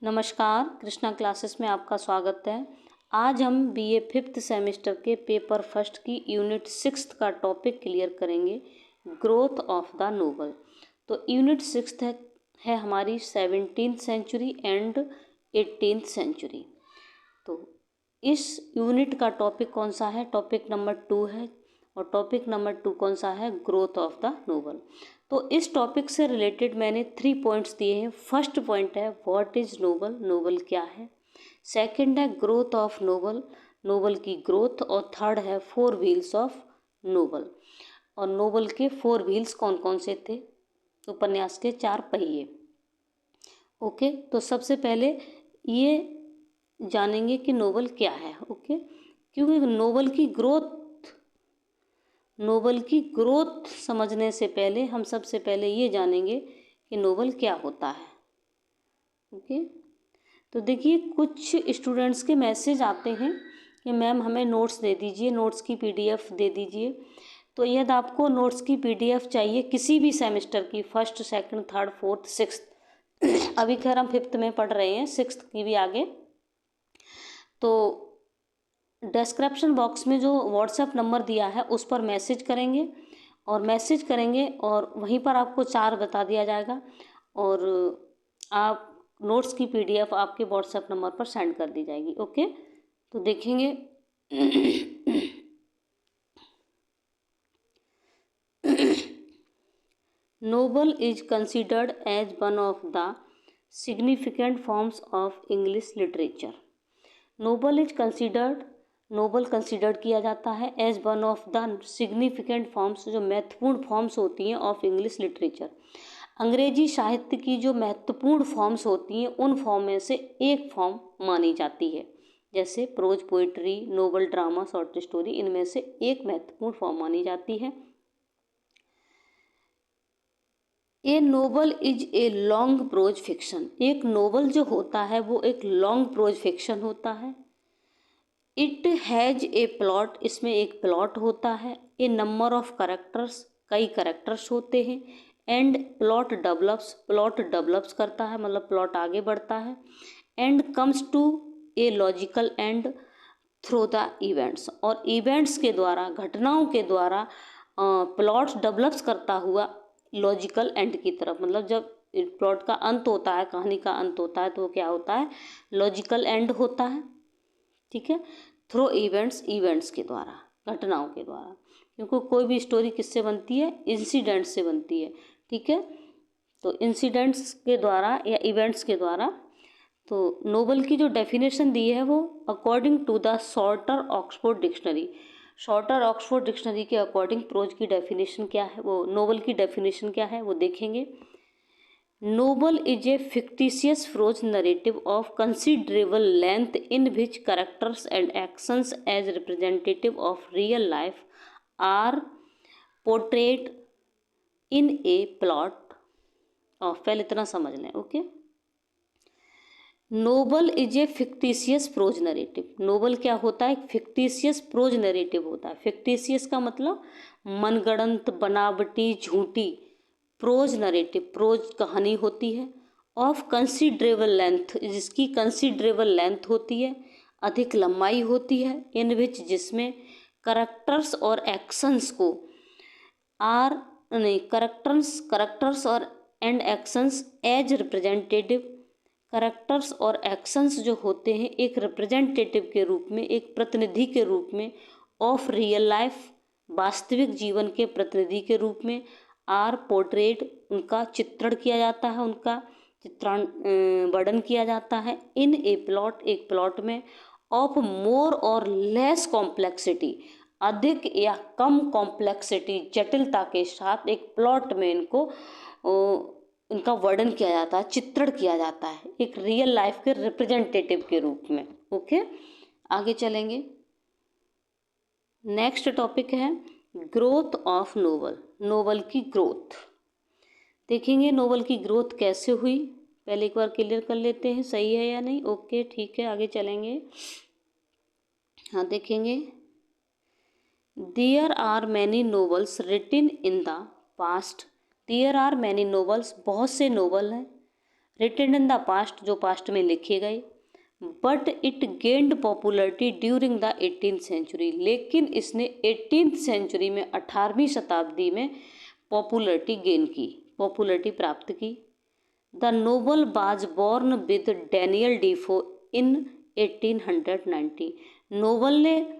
नमस्कार, कृष्णा क्लासेस में आपका स्वागत है। आज हम बीए फिफ्थ सेमेस्टर के पेपर फर्स्ट की यूनिट 6 का टॉपिक क्लियर करेंगे, ग्रोथ ऑफ द नोवेल। तो यूनिट 6 है हमारी 17th century and 18th century. तो इस यूनिट का टॉपिक कौन सा है? टॉपिक नंबर 2 है। और टॉपिक नंबर 2 कौन सा है? Growth of the novel. तो इस टॉपिक से रिलेटेड मैंने 3 पॉइंट्स दिए हैं। फर्स्ट पॉइंट है व्हाट इज नोवेल, नोवेल क्या है। सेकंड है ग्रोथ ऑफ नोवेल, नोवेल की ग्रोथ। और थर्ड है 4 व्हील्स ऑफ नोवेल। और नोवेल के 4 व्हील्स कौन कौन से थे? उपन्यास के 4 पहिए। ओके, तो सबसे पहले ये जानेंगे कि नोवेल क्या है। ओके, क्योंकि नोवेल की ग्रोथ समझने से पहले हम सबसे पहले ये जानेंगे कि नोवेल क्या होता है। ओके, तो देखिए कुछ स्टूडेंट्स के मैसेज आते हैं कि मैम हमें नोट्स दे दीजिए, नोट्स की पीडीएफ दे दीजिए। तो यदि आपको नोट्स की पीडीएफ चाहिए किसी भी सेमेस्टर की, first, second, third, fourth, sixth, अभी खैर हम फिफ्थ में पढ़ रहे हैं, सिक्स्थ की भी आगे, तो डिस्क्रिप्शन बॉक्स में जो व्हाट्सएप नंबर दिया है उस पर मैसेज करेंगे और वहीं पर आपको 4 बता दिया जाएगा और आप नोट्स की पीडीएफ आपके व्हाट्सएप नंबर पर सेंड कर दी जाएगी। ओके, तो देखेंगे novel is considered as one of the significant forms of English literature. Novel considered किया जाता है as one of the significant forms, जो महत्वपूर्ण फॉर्म्स होती हैं, ऑफ इंग्लिश लिटरेचर। अंग्रेजी साहित्य की जो महत्वपूर्ण फॉर्म्स होती हैं उन फॉर्म में से एक फॉर्म मानी जाती है। जैसे prose, poetry, novel, drama, short story, इनमें से एक महत्वपूर्ण फॉर्म मानी जाती है। A novel is a long prose fiction. एक नोवेल जो होता है वो एक लॉन्ग प्रोज फिक्शन होता है। इट हैज ए प्लॉट, इसमें एक प्लॉट होता है। ए नंबर ऑफ करेक्टर्स, कई करेक्टर्स होते हैं। एंड प्लॉट डेवलप्स करता है, मतलब प्लॉट आगे बढ़ता है। And comes to a logical end through the events, और इवेंट्स के द्वारा, घटनाओं के द्वारा प्लॉट डेवलप्स करता हुआ लॉजिकल एंड की तरफ, मतलब जब प्लॉट का अंत होता है, कहानी का अंत होता है, तो वो क्या होता है? लॉजिकल एंड होता है। ठीक है, थ्रू इवेंट्स के द्वारा, घटनाओं के द्वारा, क्योंकि कोई भी स्टोरी किससे बनती है? इंसिडेंट से बनती है। ठीक है, तो इंसिडेंट्स के द्वारा या इवेंट्स के द्वारा। तो नोवेल की जो डेफिनेशन दी है वो according to the shorter Oxford dictionary के अकॉर्डिंग प्रोज की डेफिनेशन क्या है, वो नोवेल की डेफिनेशन क्या है वो देखेंगे। Novel is a fictitious prose narrative of considerable length in which characters and actions as representative of real life are portrayed in a plot of, पहले इतना समझ लें। Okay, novel is a fictitious prose narrative. Novel क्या होता है? Fictitious prose narrative होता है। Fictitious का मतलब मनगढ़ंत, बनावटी, झूठी। प्रोज नरेटिव, प्रोज कहानी होती है। ऑफ कंसिडरेबल लेंथ, जिसकी कंसिडरेबल लेंथ होती है, अधिक लंबाई होती है। इन विच, जिसमें करेक्टर्स और एक्शंस को करेक्टर्स और and actions as representative, characters और एक्शंस जो होते हैं एक रिप्रेजेंटेटिव के रूप में, एक प्रतिनिधि के रूप में, ऑफ रियल लाइफ, वास्तविक जीवन के प्रतिनिधि के रूप में, आर पोर्ट्रेट, उनका चित्रण किया जाता है, उनका चित्रण वर्णन किया जाता है। इन ए प्लॉट, एक प्लॉट में, ऑफ मोर और लेस कॉम्प्लेक्सिटी, अधिक या कम कॉम्प्लेक्सिटी, जटिलता के साथ एक प्लॉट में इनका वर्णन किया जाता है, चित्रण किया जाता है एक रियल लाइफ के रिप्रेजेंटेटिव के रूप में। ओके, आगे चलेंगे। नेक्स्ट टॉपिक है ग्रोथ ऑफ नोवेल, नोवेल की ग्रोथ। देखेंगे नोवेल की ग्रोथ कैसे हुई, पहले एक बार क्लियर कर लेते हैं, सही है या नहीं। ओके, ठीक है, आगे चलेंगे। हाँ, देखेंगे। There are many novels written in the past. There are many novels, बहुत से नोवेल हैं, रिटेन इन द पास्ट जो पास्ट में लिखे गए, but it gained popularity during the 18th century, लेकिन इसने 18th सेंचुरी में 18वीं शताब्दी में पॉपुलरिटी गेन की, पॉपुलरिटी प्राप्त की। The novel was born with Daniel Defoe in 1890। Novel ने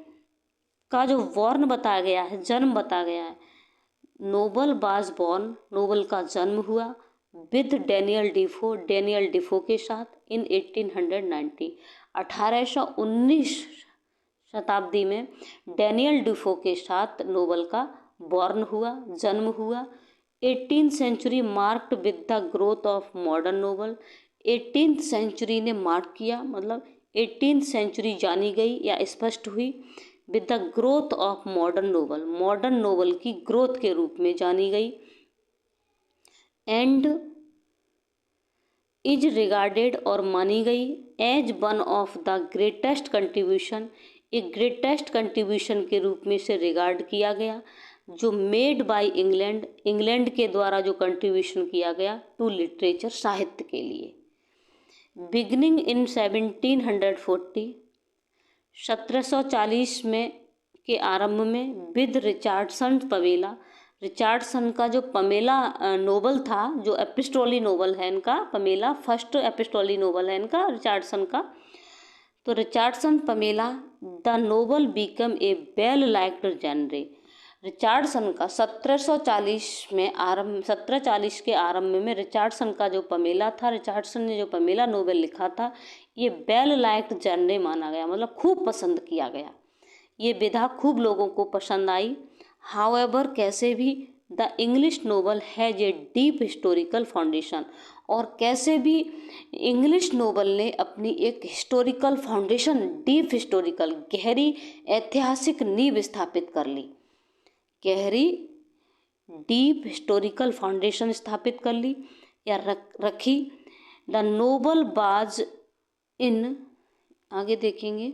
का जो बॉर्न बताया गया है, जन्म बताया गया है, नोबल वाज बॉर्न, नोबल का जन्म हुआ विद डैनियल डीफो, डैनियल डीफो के साथ इन 1890, 1819 शताब्दी में डैनियल डीफो के साथ नोबल का बॉर्न हुआ, जन्म हुआ। 18th century marked with the growth of modern novel, 18th century ने मार्क किया, मतलब 18th सेंचुरी जानी गई या स्पष्ट हुई with the growth of modern novel, modern novel की ग्रोथ के रूप में जानी गई। एंड इज रिगार्डेड और मानी गई as one of the greatest contribution, एक ग्रेटेस्ट कंट्रीब्यूशन के रूप में से रिगार्ड किया गया जो मेड बाय इंग्लैंड, इंग्लैंड के द्वारा जो कंट्रीब्यूशन किया गया टू लिटरेचर, साहित्य के लिए। बिगनिंग इन 1740, 1740 में के आरंभ में विद रिचार्डसन पमेला, रिचार्डसन का जो पमेला नोबल था, जो एपिस्टोली नोबल है इनका, पमेला फर्स्ट एपिस्टोली नोबल है इनका रिचार्डसन का, तो Richardson Pamela the novel become a well liked genre. Richardson का 1740 के आरंभ में रिचार्डसन का जो पमेला था, रिचार्डसन ने जो पमेला नोवेल लिखा था, ये वेल लाइक्ड जेनरे माना गया, मतलब खूब पसंद किया गया, ये विधा खूब लोगों को पसंद आई। हाउएवर, कैसे भी, the English novel has a deep historical foundation, और कैसे भी इंग्लिश नोवेल ने अपनी एक हिस्टोरिकल फाउंडेशन, डीप हिस्टोरिकल, गहरी ऐतिहासिक नींव स्थापित कर ली, गहरी डीप हिस्टोरिकल फाउंडेशन स्थापित कर ली या रखी। द नोबल वाज इन, आगे देखेंगे,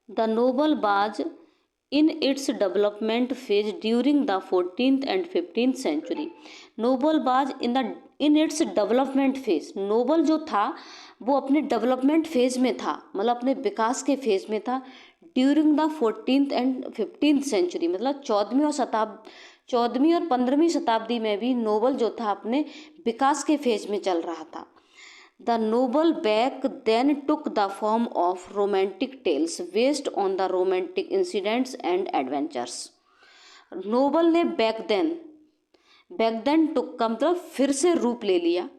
the novel was in its development phase during the 14th and 15th century. Novel was in its development phase, novel जो था वो अपने डेवलपमेंट फेज में था, मतलब अपने विकास के फेज में था। During the 14th and 15th century, मतलब 14वीं और 15वीं शताब्दी में भी नोबल जो था अपने विकास के फेज में चल रहा था। The novel back then took the form of romantic tales based on the romantic incidents and adventures. Novel ने बैक देन टुक का मतलब फिर से रूप ले लिया,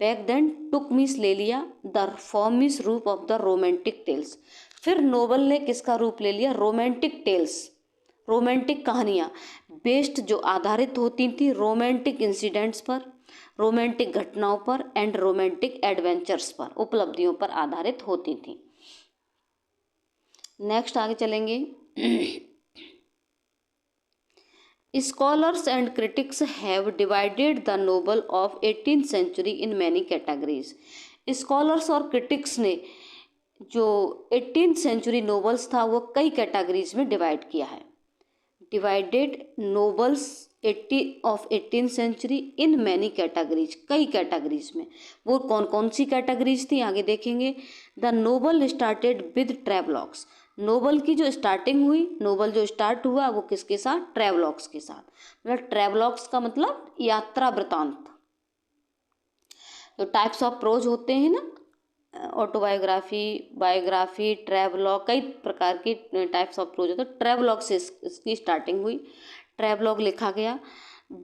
बैक देन टुक मीन्स ले लिया, द फॉर्म मीन्स रूप ऑफ द रोमांटिक टेल्स। फिर नोबल ने किसका रूप ले लिया? रोमांटिक टेल्स, रोमांटिक कहानियाँ बेस्ड जो आधारित होती थी रोमांटिक इंसिडेंट्स पर, रोमांटिक घटनाओं पर एंड रोमांटिक एडवेंचर्स पर, उपलब्धियों पर आधारित होती थी। नेक्स्ट आगे चलेंगे। Scholars and critics have divided the novel of 18th century in many categories. Scholars और क्रिटिक्स ने जो 18th सेंचुरी नोवेल्स था वो कई कैटेगरीज में डिवाइड किया है। Divided novels of 18th century in many categories, कई कैटेगरीज में। वो कौन कौन सी कैटेगरीज थी आगे देखेंगे। The novel started with travelogues, novel की जो स्टार्टिंग हुई, नोवेल जो स्टार्ट हुआ वो किसके साथ? ट्रैवलॉग्स के साथ। मतलब ट्रैवलॉग्स का मतलब यात्रा वृतांत। जो टाइप्स ऑफ प्रोज होते हैं ना, ऑटोबायोग्राफी, बायोग्राफी, ट्रैवलॉग, कई प्रकार की टाइप्स ऑफ प्रोज होते हैं। ट्रैवलॉग से इसकी स्टार्टिंग हुई, ट्रैवलॉग लिखा गया।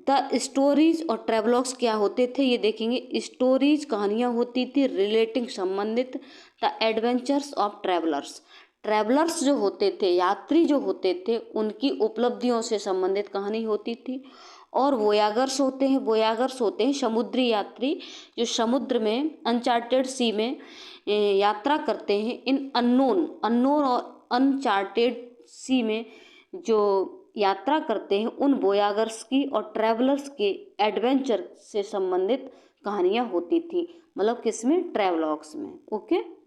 द स्टोरीज और ट्रैवलॉग्स क्या होते थे ये देखेंगे। स्टोरीज कहानियाँ होती थी रिलेटिंग, संबंधित। The adventures of travellers, travellers जो होते थे, यात्री जो होते थे, उनकी उपलब्धियों से संबंधित कहानी होती थी। और वोयागर्स होते हैं समुद्री यात्री, जो समुद्र में अनचार्टेड सी में यात्रा करते हैं। इन अननोन और अनचार्टेड सी में जो यात्रा करते हैं, उन वोयागर्स की और ट्रैवलर्स के एडवेंचर से संबंधित कहानियाँ होती थी, मतलब किसमें? ट्रैवलॉग्स में। ओके,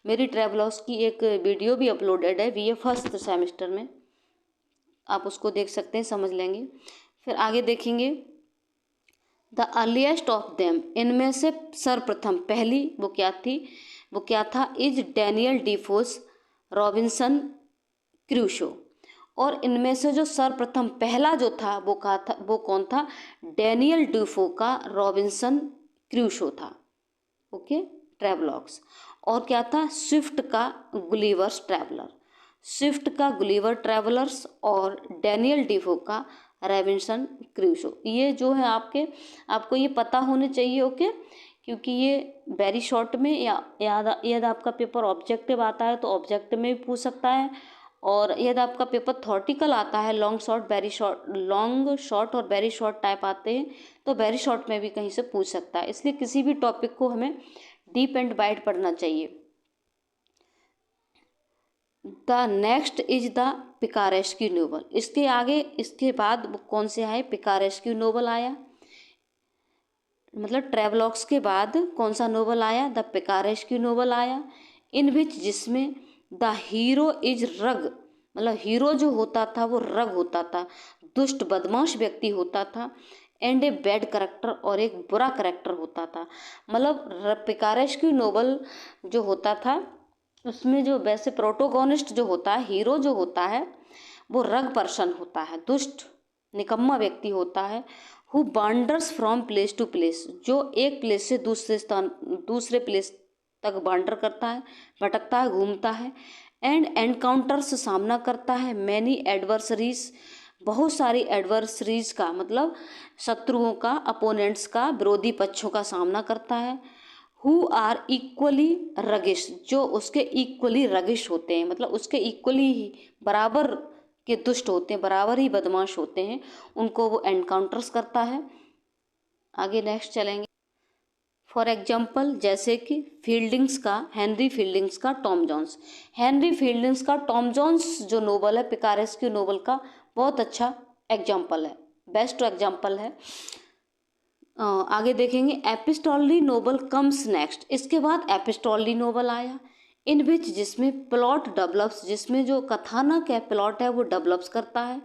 मेरी ट्रैवलॉग्स की एक वीडियो भी अपलोडेड है बीए फर्स्ट सेमेस्टर में, आप उसको देख सकते हैं, समझ लेंगे। फिर आगे देखेंगे द अर्लीस्ट ऑफ देम, इनमें से सर्वप्रथम पहली वो क्या था, इज डैनियल डीफोस रॉबिन्सन क्रूशो। और इनमें से जो सर्वप्रथम पहला जो था वो कौन था, डैनियल डीफो का रॉबिन्सन क्रूशो था। ओके, ट्रैवलॉग्स। और क्या था, स्विफ्ट का गुलिवर्स ट्रैवलर, स्विफ्ट का गुलिवर ट्रैवलर्स और डैनियल डीफो का रॉबिन्सन क्रूशो। ये जो है आपको ये पता होने चाहिए। ओके, क्योंकि ये वेरी शॉर्ट में यदि आपका पेपर ऑब्जेक्टिव आता है तो ऑब्जेक्टिव में भी पूछ सकता है, और यदि आपका पेपर थॉर्टिकल आता है, लॉन्ग शॉर्ट और वेरी शॉर्ट टाइप आते हैं, तो वेरी शॉर्ट में भी कहीं से पूछ सकता है। इसलिए किसी भी टॉपिक को हमें डीप एंड वाइड पढ़ना चाहिए। The next is the picaresque novel. इसके बाद कौन से आए, पिकारेस्क्यू नोवेल आया, मतलब ट्रैवलॉग्स के बाद कौन सा नोवेल आया, द पिकारेस्क्यू नोवेल आया। इन विच, जिसमें द हीरो इज रग, मतलब हीरो जो होता था वो रग होता था, दुष्ट बदमाश व्यक्ति होता था, एंड ए बैड करेक्टर, और एक बुरा करेक्टर होता था। मतलब पिकारेस्क्यू नोवेल जो होता था उसमें जो वैसे प्रोटोगोनिस्ट जो होता है, हीरो जो होता है वो रग पर्सन होता है, दुष्ट निकम्मा व्यक्ति होता है। Who wanders from place to place, जो एक प्लेस से दूसरे प्लेस तक वांडर करता है, भटकता है, घूमता है। एंड एनकाउंटर्स, सामना करता है, मैनी एडवर्सरीज, बहुत सारी एडवर्सरीज का मतलब शत्रुओं का, अपोनेंट्स का, विरोधी पक्षों का सामना करता है। हु आर इक्वली रगिश, जो उसके इक्वली रगिश होते हैं, मतलब उसके इक्वली ही बराबर के दुष्ट होते हैं, बराबर ही बदमाश होते हैं, उनको वो एनकाउंटर्स करता है। आगे नेक्स्ट चलेंगे। फॉर एग्जाम्पल, जैसे कि हेनरी फील्डिंग्स का टॉम जोन्स। हेनरी फील्डिंग्स का टॉम जोन्स जो नोवेल है, पिकारेस्क्यू नोवेल का बहुत अच्छा एग्जाम्पल है, बेस्ट एग्जाम्पल है। आगे देखेंगे, एपिस्टोलरी नोवेल कम्स नेक्स्ट। इसके बाद एपिस्टोलरी नोवेल आया, इन विच, जिसमें प्लॉट डेवलप्स, जिसमें जो कथानक है, प्लॉट है, वो डेवलप्स करता है।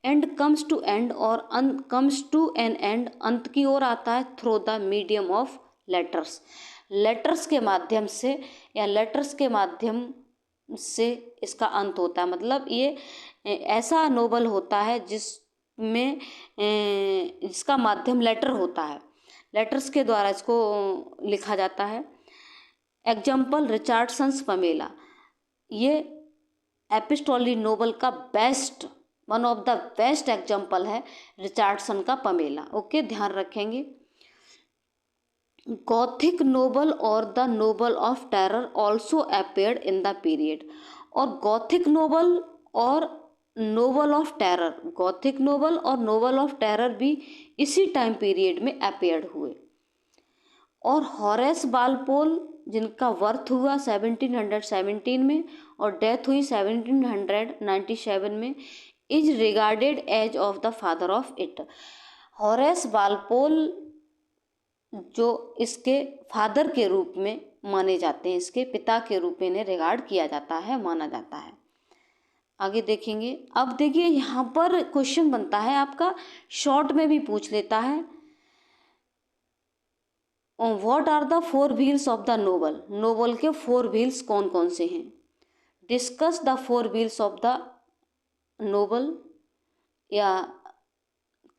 एंड कम्स टू एंड, और कम्स टू एन एंड, अंत की ओर आता है, through the medium of letters, letters के माध्यम से, या लेटर्स के माध्यम से इसका अंत होता है। मतलब ये ऐसा नोवेल होता है जिसमें जिसका माध्यम लेटर होता है, लेटर्स के द्वारा इसको लिखा जाता है। एग्जाम्पल, रिचर्डसन्स पमेला, ये एपिस्टोलरी नोवेल का one of the best example है रिचर्डसन का पमेला। ओके, ध्यान रखेंगे। गॉथिक नोवेल और the novel of terror also appeared in the period. और गॉथिक नोवेल और novel of terror, Gothic novel और नोवेल ऑफ टेरर भी इसी टाइम पीरियड में अपेयर्ड हुए। और हॉरेस वालपोल, जिनका बर्थ हुआ 1717 में और डेथ हुई 1797 में, is regarded as of the father of it. Horace Walpole जो इसके फादर के रूप में माने जाते हैं, इसके पिता के रूप में इन्हें रिगार्ड किया जाता है, माना जाता है। आगे देखेंगे। अब देखिए यहाँ पर क्वेश्चन बनता है आपका, शॉर्ट में भी पूछ लेता है, what are the 4 wheels of the novel. Novel के 4 व्हील्स कौन कौन से हैं। Discuss the 4 wheels of the novel, या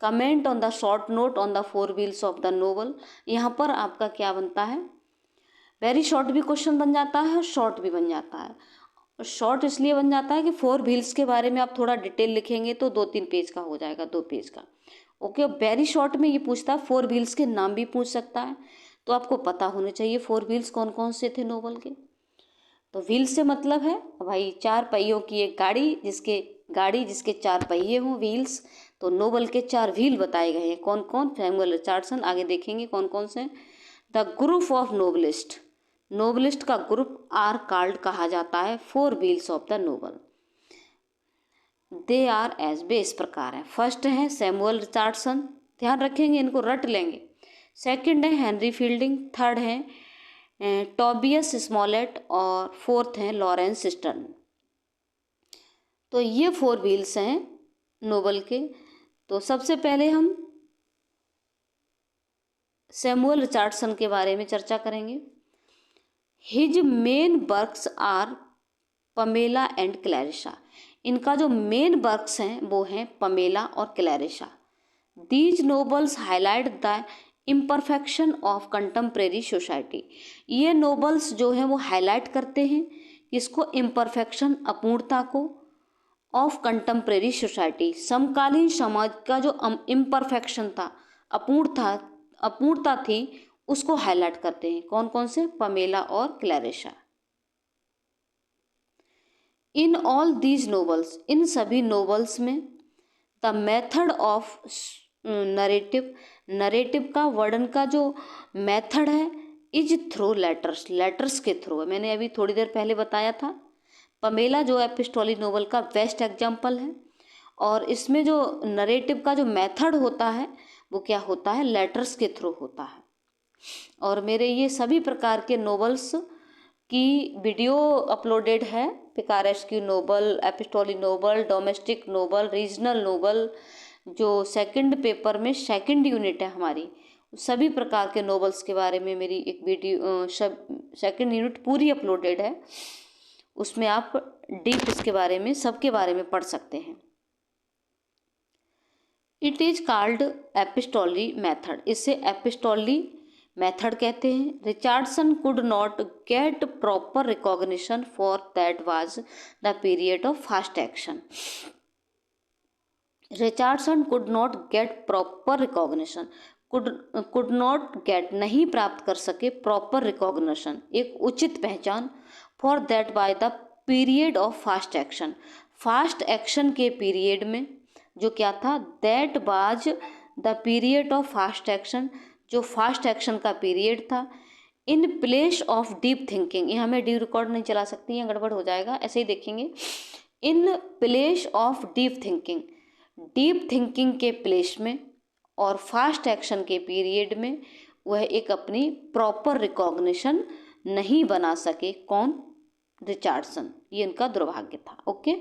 comment on the short note on the 4 wheels of the novel. यहाँ पर आपका क्या बनता है, वेरी शॉर्ट भी क्वेश्चन बन जाता है और शॉर्ट भी बन जाता है। और शॉर्ट इसलिए बन जाता है कि 4 व्हील्स के बारे में आप थोड़ा डिटेल लिखेंगे तो 2-3 पेज का हो जाएगा, 2 पेज का। ओके, वेरी शॉर्ट में ये पूछता है, 4 व्हील्स के नाम भी पूछ सकता है, तो आपको पता होने चाहिए 4 व्हील्स कौन कौन से थे नोवेल के। तो व्हील से मतलब है भाई 4 पहियों की एक गाड़ी, जिसके 4 पहिए हों, व्हील्स। तो नोवेल के 4 व्हील बताए गए हैं, कौन कौन, सैमुअल रिचर्डसन। आगे देखेंगे कौन कौन से। The group of novelist, novelist का ग्रुप आर कॉल्ड कहा जाता है 4 wheels of the novel. They are as, वे इस प्रकार है। फर्स्ट है सैमुअल रिचर्डसन, ध्यान रखेंगे, इनको रट लेंगे। सेकंड है हेनरी फील्डिंग, थर्ड है टोबियस स्मॉलेट, और फोर्थ है लॉरेंस स्टर्न। तो ये 4 व्हील्स हैं नोवेल के। तो सबसे पहले हम सैमुअल रिचर्डसन के बारे में चर्चा करेंगे। His main works are Pamela and Clarissa. इनका जो मेन वर्क्स हैं वो हैं पमेला और Clarissa. These novels highlight the imperfection of contemporary society. ये नोवेल्स जो हैं वो हाईलाइट करते हैं किसको? इम्परफेक्शन, अपूर्णता को, ऑफ कंटेम्प्रेरी सोसाइटी, समकालीन समाज का जो इम्परफेक्शन था, अपूर्णता थी, उसको हाईलाइट करते हैं। कौन कौन से? पमेला और Clarissa. In all these novels, इन सभी नोवेल्स में the method of narrative, narrative का वर्णन का जो मेथड है इज थ्रू लेटर्स, लेटर्स के थ्रू है। मैंने अभी थोड़ी देर पहले बताया था। पमेला जो एपिस्टोलिक नोवेल का बेस्ट एग्जाम्पल है, और इसमें जो नरेटिव का जो मेथड होता है वो क्या होता है? लेटर्स के थ्रू होता है। और मेरे ये सभी प्रकार के नोवेल्स की वीडियो अपलोडेड है। Picaresque novel, epistolic novel, domestic novel, regional novel, जो सेकंड पेपर में सेकंड यूनिट है हमारी, सभी प्रकार के नोवेल्स के बारे में मेरी एक वीडियो सेकंड यूनिट पूरी अपलोडेड है। उसमें आप डीप इसके बारे में, सबके बारे में पढ़ सकते हैं। इट इज कॉल्ड एपिस्टोली मेथड, इसे एपिस्टोली मेथड कहते हैं। Richardson could not get proper recognition for that was the period of fast action. Richardson could not get proper recognition, could not gate, नहीं प्राप्त कर सके, प्रॉपर रिकॉग्निशन, एक उचित पहचान, for that by the period of fast action, fast action के period में, जो क्या था? That was the period of fast action, जो फास्ट एक्शन का पीरियड था। In place of deep thinking, यहाँ मैं डी रिकॉर्ड नहीं चला सकती, यहाँ गड़बड़ हो जाएगा, ऐसे ही देखेंगे। In place of deep thinking, deep thinking के प्लेस में और फास्ट एक्शन के पीरियड में वह एक अपनी प्रॉपर रिकॉग्निशन नहीं बना सके। कौन? रिचर्डसन। ये इनका दुर्भाग्य था। ओके,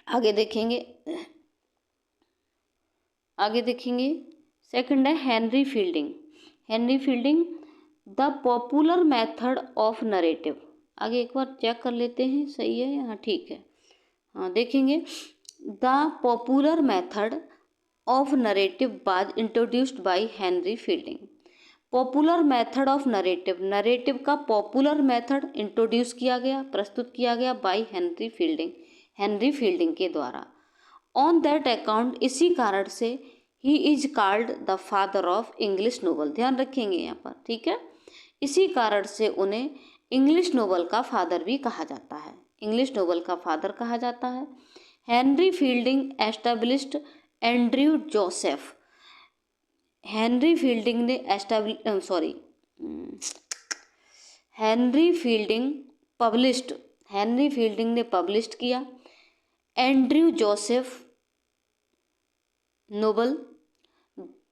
आगे देखेंगे, सेकंड है Henry Fielding. Henry fielding, the popular method of narrative. आगे एक बार चेक कर लेते हैं, सही है? हाँ ठीक है। हाँ देखेंगे, the popular method of narrative was introduced by Henry Fielding. Popular method of narrative, narrative का पॉपुलर मेथड इंट्रोड्यूस किया गया, प्रस्तुत किया गया by Henry Fielding, Henry Fielding के द्वारा। ऑन दैट अकाउंट, इसी कारण से ही is called the father of English novel. ध्यान रखेंगे यहाँ पर, ठीक है? इसी कारण से उन्हें इंग्लिश नोवेल का फादर भी कहा जाता है, इंग्लिश नोवेल का फादर कहा जाता है। Henry fielding established Andrew Joseph. Henry fielding ने हेनरी फील्डिंग ने पब्लिश्ड किया एंड्रयू जोसेफ नोवेल,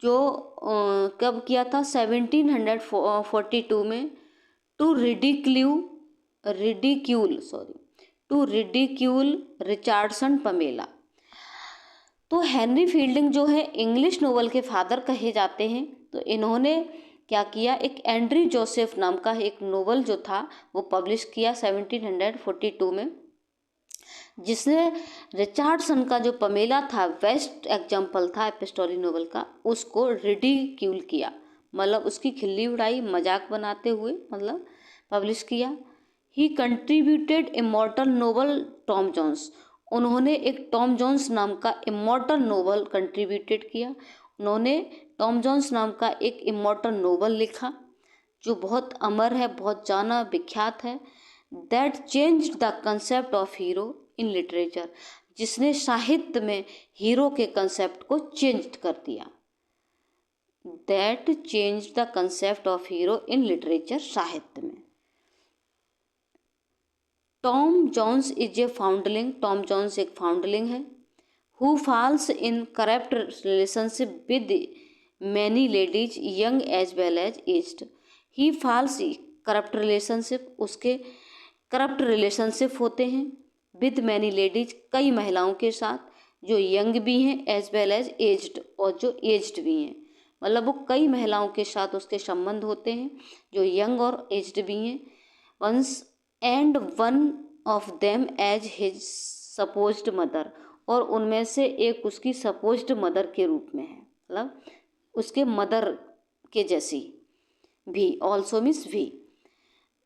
जो कब किया था? 1742 में, टू रिडिक्यूल रिचर्डसन पमेला। तो हेनरी फील्डिंग जो है इंग्लिश नोवेल के फादर कहे जाते हैं। तो इन्होंने क्या किया? एक एंड्रयू जोसेफ नाम का एक नोवेल जो था वो पब्लिश किया 1742 में, जिसने रिचर्डसन का जो पमेला था, बेस्ट एग्जाम्पल था एपिस्टोलिक नोवेल का, उसको रिडिक्यूल किया, मतलब उसकी खिल्ली उड़ाई, मजाक बनाते हुए मतलब पब्लिश किया। He contributed immortal novel Tom Jones. उन्होंने एक टॉम जोन्स नाम का इमॉर्टल नोवेल कंट्रीब्यूटेड किया। उन्होंने टॉम जोन्स नाम का एक इमॉर्टल नोवेल लिखा जो बहुत अमर है, बहुत जाना विख्यात है। That changed the concept of hero in literature, जिसने साहित्य में हीरो के कंसेप्ट को चेंज कर दिया। That changed the concept of hero in literature, साहित्य में। Tom Jones is a foundling. Tom Jones एक फाउंडलिंग है। Who falls in corrupt relationship with many ladies young as well as aged. He falls corrupt relationship, उसके corrupt relationship होते हैं with many ladies, कई महिलाओं के साथ, जो यंग भी हैं एज वेल एज एज्ड, और जो एज्ड भी हैं, मतलब वो कई महिलाओं के साथ उसके संबंध होते हैं जो यंग और एज्ड भी हैं। Once and one of them as his supposed mother, और उनमें से एक उसकी सपोज्ड मदर के रूप में है, मतलब उसके मदर के जैसी। भी ऑल्सो मीन्स भी।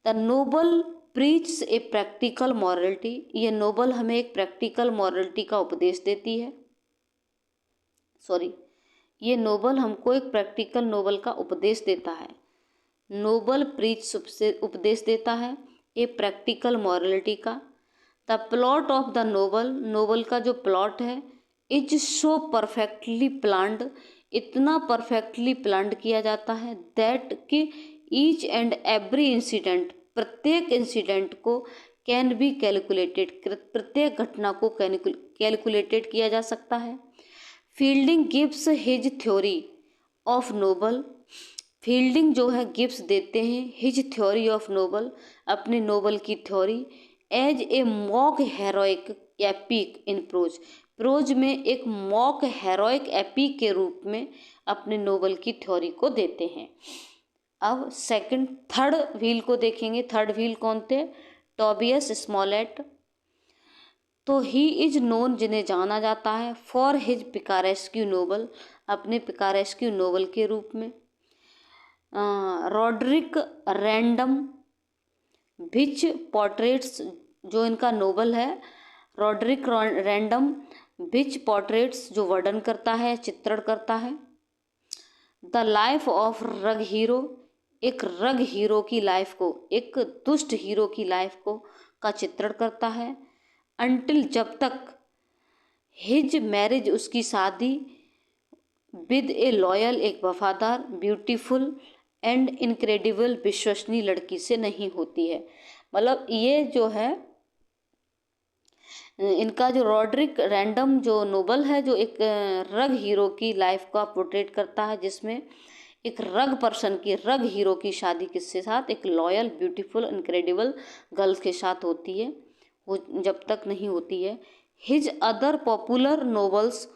The novel preach a practical morality, ये नोबल हमें एक प्रैक्टिकल मॉरलिटी का उपदेश देती है। ये नोबल हमको एक प्रैक्टिकल नोबल का उपदेश देता है। नोबल प्रीच से उपदेश देता है ए प्रैक्टिकल मॉरलिटी का। The plot of the novel, novel का जो प्लॉट है, इज सो परफेक्टली प्लान्ड, इतना परफेक्टली प्लान्ड किया जाता है, दैट कि ईच एंड एवरी इंसिडेंट, प्रत्येक इंसिडेंट को कैन बी कैलकुलेटेड, प्रत्येक घटना को कैलकुलेटेड किया जा सकता है। Fielding gives his theory of novel, Fielding जो है गिव्स देते हैं हिज थ्योरी ऑफ नोबल, अपने नोबल की theory, as A mock heroic epic in prose, prose में एक मॉक हेरोइक एपिक के रूप में अपने नोबल की थ्योरी को देते हैं। अब थर्ड व्हील को देखेंगे। थर्ड व्हील कौन थे? Tobias Smollett. तो ही इज नोन, जिन्हें जाना जाता है, फॉर हिज पिकारेस्क्यू नोबल, अपने पिकारेस्क्यू नोबल के रूप में। रॉड्रिक रैंडम विच पोर्ट्रेट्स, जो इनका नोबल है, रॉड्रिक रैंडम विच पोर्ट्रेट्स, जो वर्णन करता है, चित्रण करता है। द लाइफ ऑफ रग हीरो, एक रग हीरो की लाइफ को, एक दुष्ट हीरो की लाइफ को का चित्रण करता है। अंटिल, जब तक, हिज मैरिज, उसकी शादी, विद ए लॉयल, एक वफादार, ब्यूटीफुल एंड इनक्रेडिबल, विश्वसनीय लड़की से नहीं होती है। मतलब ये जो है इनका जो रॉड्रिक रैंडम जो नोबल है, जो एक रग हीरो की लाइफ का पोर्ट्रेट करता है, जिसमें एक रग पर्सन की, रग हीरो की शादी किसके साथ? एक लॉयल, ब्यूटीफुल, इनक्रेडिबल गर्ल्स के साथ होती है, वो जब तक नहीं होती है। हिज अदर पॉपुलर नोवेल्स,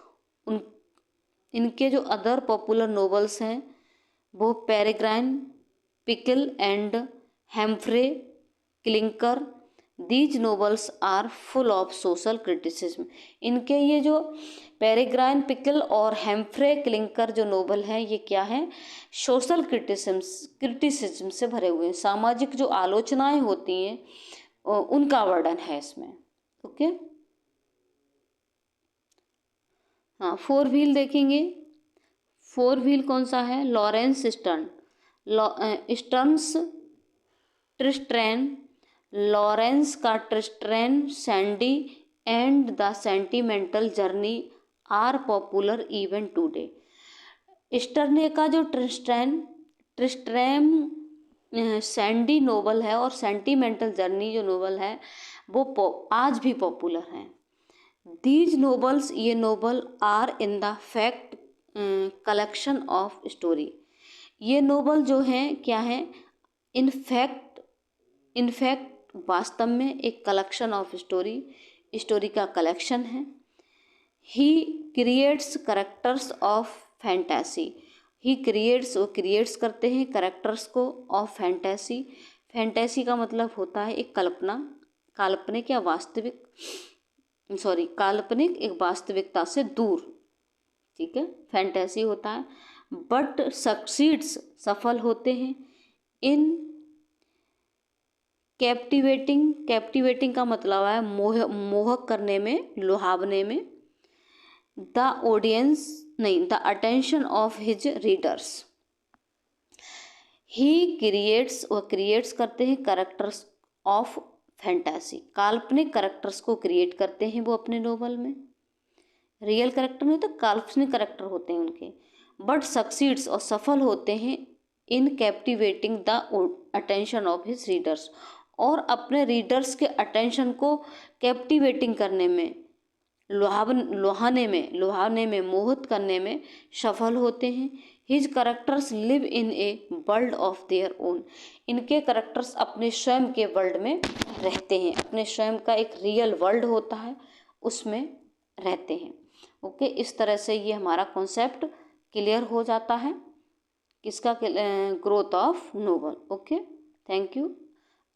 इनके जो अदर पॉपुलर नोवेल्स हैं वो Peregrine Pickle and Humphry Clinker. These novels are full of social criticism, इनके ये जो पेरेग्राइन पिकल और हेम्फ्रे क्लिंकर जो नोवेल हैं, ये क्या है? सोशल क्रिटिसिज्म से भरे हुए हैं, सामाजिक जो आलोचनाएं होती हैं उनका वर्णन है इसमें। ओके, हाँ, फोर व्हील देखेंगे। फोर व्हील कौन सा है? Laurence Sterne, Sterne's Tristram, Laurence का Tristram, Shandy and the sentimental journey are popular even today. Sterne का जो ट्रिस्ट्रैन सैंडी नोवेल है और सेंटिमेंटल जर्नी जो नोवेल है वो आज भी पॉपुलर हैं। दीज नोवेल्स, ये novel are in the fact collection of story, ये नोवेल जो हैं क्या है? इनफैक्ट वास्तव में एक कलेक्शन ऑफ स्टोरी का कलेक्शन है। He creates characters of fantasy, he creates, वो क्रिएट्स करते हैं करेक्टर्स को, ऑफ फैंटेसी। फैंटेसी का मतलब होता है एक कल्पना, काल्पनिक या वास्तविक, काल्पनिक एक वास्तविकता से दूर, ठीक है, फैंटेसी होता है। बट सक्सीड्स, सफल होते हैं, इन कैप्टिवेटिंग का मतलब है मोहक करने में, लुभावने में, the attention of his readers. He creates, वह क्रिएट्स करते हैं करेक्टर्स ऑफ फैंटेसी, काल्पनिक करेक्टर्स को क्रिएट करते हैं वो अपने नोवेल में। रियल करेक्टर नहीं तो काल्पनिक करेक्टर होते हैं उनके। बट सक्सीड्स, और सफल होते हैं, in captivating the attention of his readers, और अपने रीडर्स के अटेंशन को कैप्टिवेटिंग करने में, लुभाने में, मोहित करने में सफल होते हैं। His characters live in a world of their own, इनके करेक्टर्स अपने स्वयं के वर्ल्ड में रहते हैं, अपने स्वयं का एक रियल वर्ल्ड होता है उसमें रहते हैं। ओके, इस तरह से ये हमारा कॉन्सेप्ट क्लियर हो जाता है। किसका? Growth of novel. Okay, thank you.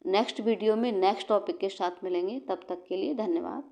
Next video में नेक्स्ट टॉपिक के साथ मिलेंगे, तब तक के लिए धन्यवाद।